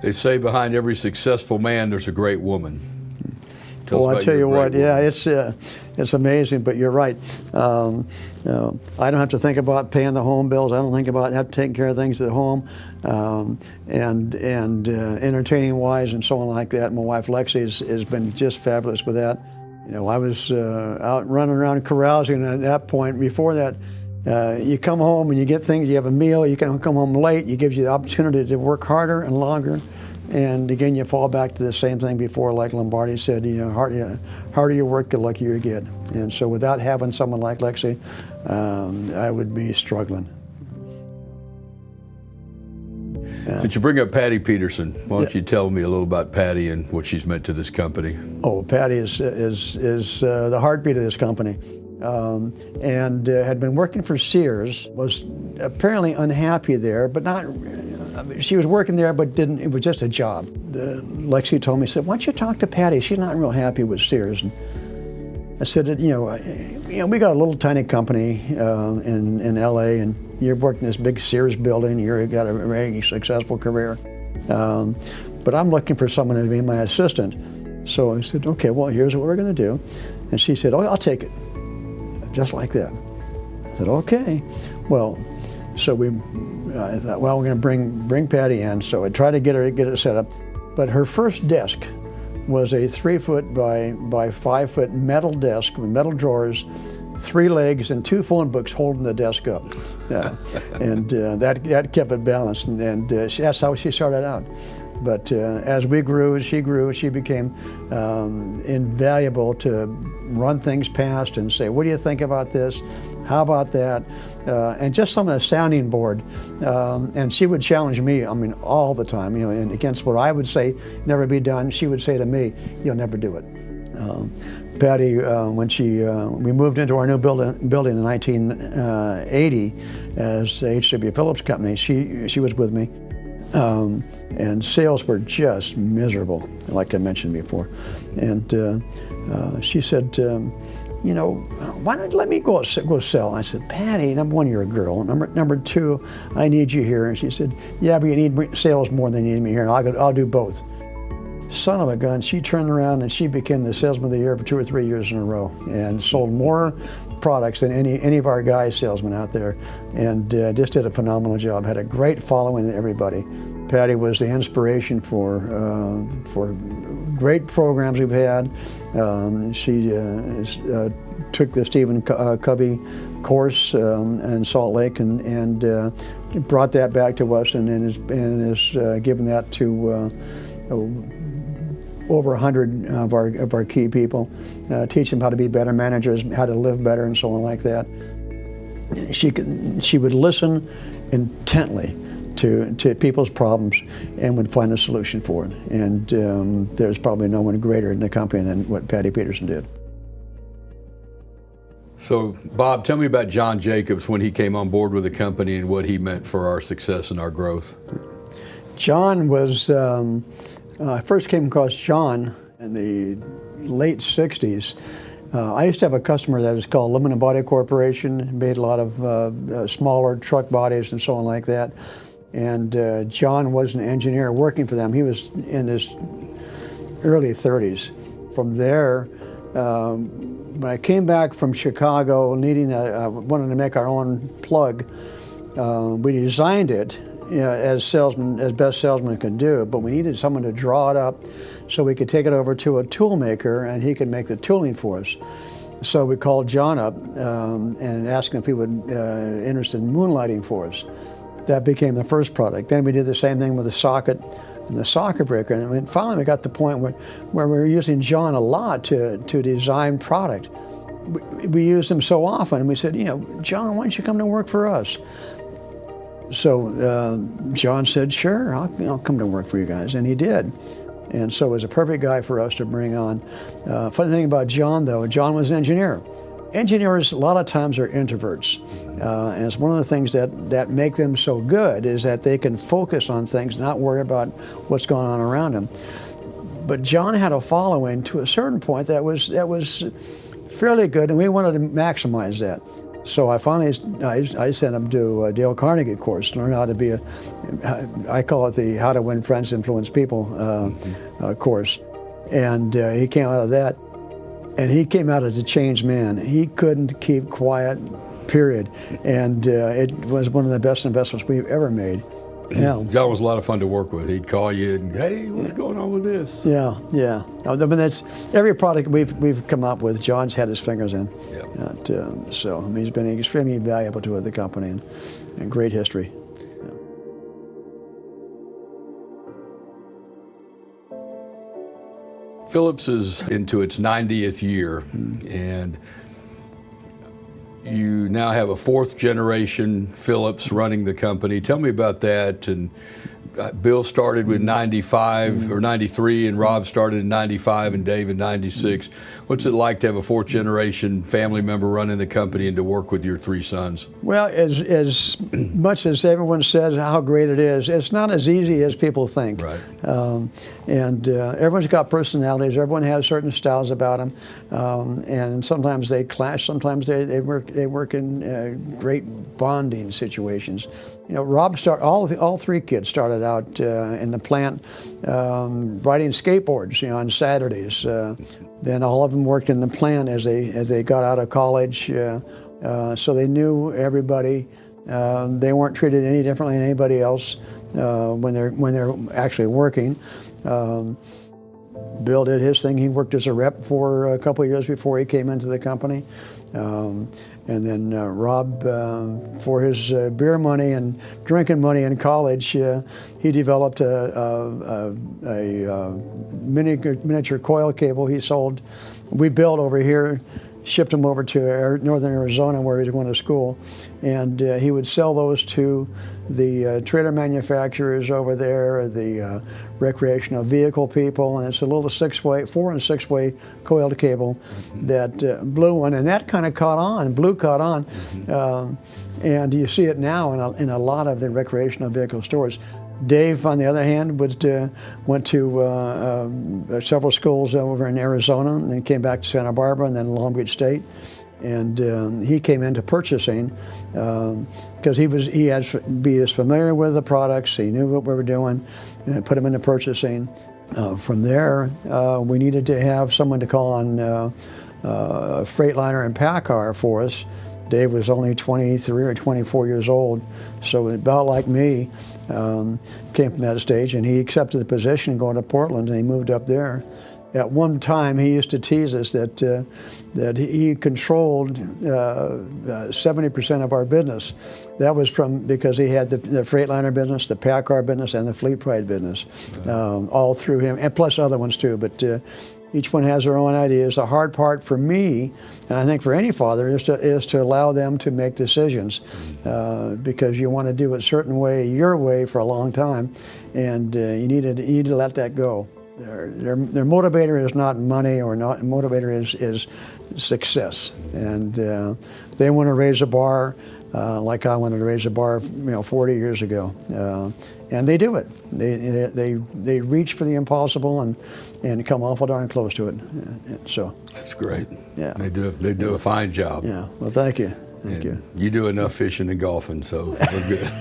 They say behind every successful man there's a great woman. Well, I tell you what, yeah, it's amazing, but you're right. I don't have to think about paying the home bills. I don't think about having to take care of things at home, and entertaining wise and so on like that. My wife Lexi has been just fabulous with that. You know, I was out running around carousing at that point. Before that, you come home and you get things. You have a meal. You can come home late. It gives you the opportunity to work harder and longer. And again, you fall back to the same thing before, like Lombardi said, you know, harder you work, the luckier you get. And so without having someone like Lexi, I would be struggling. Since you bring up Patty Peterson, why don't you tell me a little about Patty and what she's meant to this company? Oh, Patty is the heartbeat of this company. And had been working for Sears, was apparently unhappy there, but not, she was working there, but didn't, it was just a job. Lexi told me, said, why don't you talk to Patty? She's not real happy with Sears. And I said, you know, we got a little tiny company in LA, and you're working this big Sears building, you've got a very successful career. But I'm looking for someone to be my assistant. So I said, okay, well, here's what we're gonna do. And she said, oh, I'll take it. Just like that. I said, okay. Well, so I thought, well, we're going to bring Patty in. So I tried to get it set up. But her first desk was a 3-foot by 5-foot metal desk with metal drawers, 3 legs, and 2 phone books holding the desk up. And that kept it balanced. And that's how she started out. But as we grew, she became invaluable to run things past and say, what do you think about this? How about that? And just on the sounding board. And she would challenge me, I mean, all the time, you know, and against what I would say, never be done, she would say to me, you'll never do it. Patty, when we moved into our new building in 1980 as H.W. Phillips Company, she was with me. And sales were just miserable, like I mentioned before. And she said, you know, why not let me go sell? I said, Patty, number one, you're a girl. Number two, I need you here. And she said, yeah, but you need sales more than you need me here, and I'll do both. Son of a gun, she turned around and she became the salesman of the year for 2 or 3 years in a row and sold more products than any of our guy salesmen out there, and just did a phenomenal job. Had a great following with everybody. Patty was the inspiration for great programs we've had. She took the Stephen Covey course in Salt Lake and brought that back to us, and is given that to over 100 of our key people, teach them how to be better managers, how to live better, and so on like that. She would listen intently to people's problems and would find a solution for it. And there's probably no one greater in the company than what Patty Peterson did. So, Bob, tell me about John Jacobs when he came on board with the company and what he meant for our success and our growth. John was, I first came across John in the late 60s. I used to have a customer that was called Aluminum Body Corporation, made a lot of smaller truck bodies and so on like that. And John was an engineer working for them. He was in his early 30s. From there, when I came back from Chicago wanting to make our own plug, we designed it, you know, as best salesmen could do, but we needed someone to draw it up so we could take it over to a tool maker and he could make the tooling for us. So we called John up and asked him if he would interested in moonlighting for us. That became the first product. Then we did the same thing with the socket and the socket breaker. And finally we got to the point where we were using John a lot to design product. We used him so often, and we said, you know, John, why don't you come to work for us? So John said, sure, I'll come to work for you guys, and he did. And so it was a perfect guy for us to bring on. Funny thing about John, though, John was an engineer. Engineers, a lot of times, are introverts. And it's one of the things that make them so good is that they can focus on things, not worry about what's going on around them. But John had a following to a certain point that was fairly good, and we wanted to maximize that. So I finally, I sent him to a Dale Carnegie course to learn how to be I call it the How to Win Friends, Influence People course. And he came out of that, and he came out as a changed man. He couldn't keep quiet, period. And it was one of the best investments we've ever made. Yeah. John was a lot of fun to work with. He'd call you and, hey, what's going on with this? Yeah, yeah. I mean, that's every product we've come up with, John's had his fingers in. Yeah. So I mean, he's been extremely valuable to the company and great history. Phillips is into its 90th year, and you now have a fourth generation Phillips running the company. Tell me about that. And Bill started with 95 or 93, and Rob started in 95, and Dave in 96. What's it like to have a fourth generation family member running the company and to work with your three sons? Well, as much as everyone says how great it is, it's not as easy as people think. Right. Everyone's got personalities. Everyone has certain styles about them, and sometimes they clash. Sometimes they work in great bonding situations. You know, Rob all three kids started out in the plant riding skateboards, on Saturdays. Then all of them worked in the plant as they got out of college, so they knew everybody. They weren't treated any differently than anybody else when they're actually working. Bill did his thing. He worked as a rep for a couple of years before he came into the company. And then Rob, for his beer money and drinking money in college, he developed a miniature coil cable he sold. We built over here, shipped them over to northern Arizona where he was going to school, and he would sell those to the trailer manufacturers over there, the recreational vehicle people, and it's a little 4 and 6-way coiled cable that blue one, and that kind of caught on. Blue caught on, and you see it now in a lot of the recreational vehicle stores. Dave, on the other hand, went to several schools over in Arizona, and then came back to Santa Barbara, and then Long Beach State. And he came into purchasing because he had to be as familiar with the products. He knew what we were doing, and put him into purchasing. From there, we needed to have someone to call on Freightliner and PACCAR for us. Dave was only 23 or 24 years old, so about like me, came from that stage, and he accepted the position going to Portland, and he moved up there. At one time, he used to tease us that he controlled 70% of our business. That was because he had the Freightliner business, the PACCAR business, and the Fleet Pride business, all through him, and plus other ones too. But each one has their own ideas. The hard part for me, and I think for any father, is to allow them to make decisions, because you want to do it a certain way, your way, for a long time, and you need to let that go. Their motivator is not money, or not motivator is success, and they want to raise a bar like I wanted to raise a bar 40 years ago, and they do it. They reach for the impossible and come awful darn close to it. So that's great. Yeah, they do a fine job. Yeah. Well, thank you. Thank you. You do enough fishing and golfing, so we're good.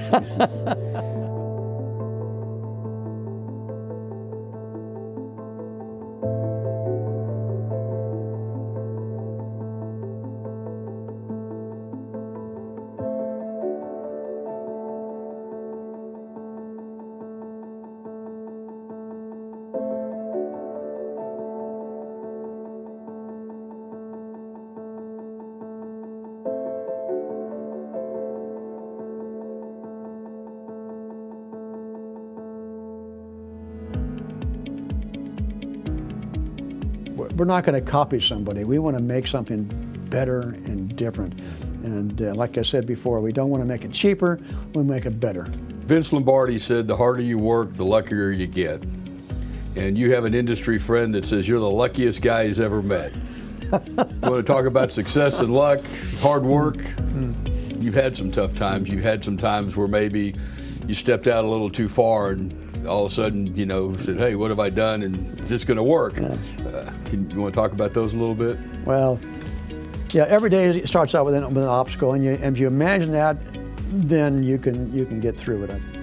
We're not going to copy somebody. We want to make something better and different. And like I said before, we don't want to make it cheaper, we make it better. Vince Lombardi said, the harder you work, the luckier you get. And you have an industry friend that says you're the luckiest guy he's ever met. You want to talk about success and luck, hard work? You've had some tough times. You've had some times where maybe you stepped out a little too far and all of a sudden, said, hey, what have I done, and is this going to work? Yeah. You want to talk about those a little bit? Well, Yeah, every day starts out with an obstacle, and if you imagine that, then you can get through it.